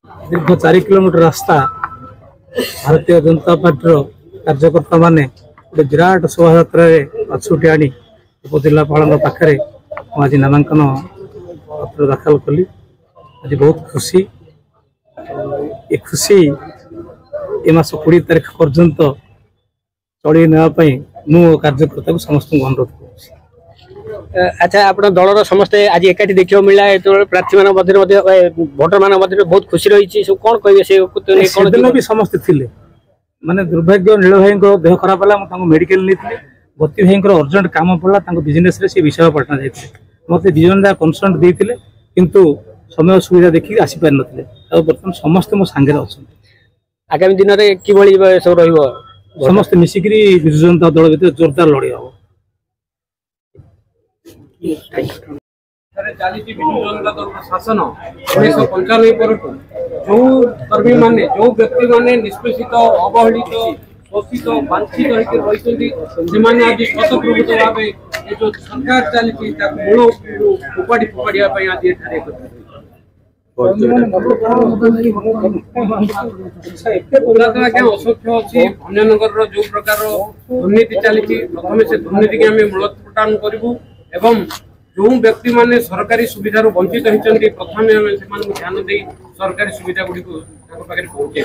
दीर्घ 4 किलोमीटर रास्ता भारतीय जनता पार्टी कार्यकर्ता माने गोटे विराट शोभा पछुटी आनी उपजिलापाल पाखे आज नामांकन पत्र दाखल कली। आज बहुत खुशी ये खुशी ए मास 20 तारीख पर्यंत चढ़ी नापी मु कार्यकर्ता को समस्त अनुरोध कर। अच्छा आप दलर समस्ते आज एकाठी देखा मिला जो प्रार्थी मान भोटर मान बहुत खुशी रही कौन कहे से दिन भी समस्ते थिले माने दुर्भाग्य नील भाई देह खराब है मेडिकल नहीं गति भाई अर्जेंट काम पड़ा बिजनेस रे विशाखापाटना जाते मत दिजन जहाँ कनसल्ट देते किंतु समय सुविधा देखिए आसीपार ना बर्तमान समस्ते मो सांगे अच्छा आगामी दिन में कि सब रही समस्ते मिसिक विजु जनता दल भर जोरदार लड़े हम चली विजु जनता दल शासन 1995 पर जो कर्मी माने जो व्यक्ति माने निष्पेषित अवहेलित शोषित वांछित रही आज शतप्रभुत भाव जो सरकार चली मूल उपाड़ी फोपाड़ा आज असंख्य अच्छी भंजनगर जो प्रकार दुर्नीति चली प्रथम से दुर्नीति की आम मूलोत्पाटन करूँ एवं जो व्यक्ति माने सरकारी सुविधा वंचित होती प्रथम ध्यान दे सरकारी सुविधा गुड़ी पहुंचे।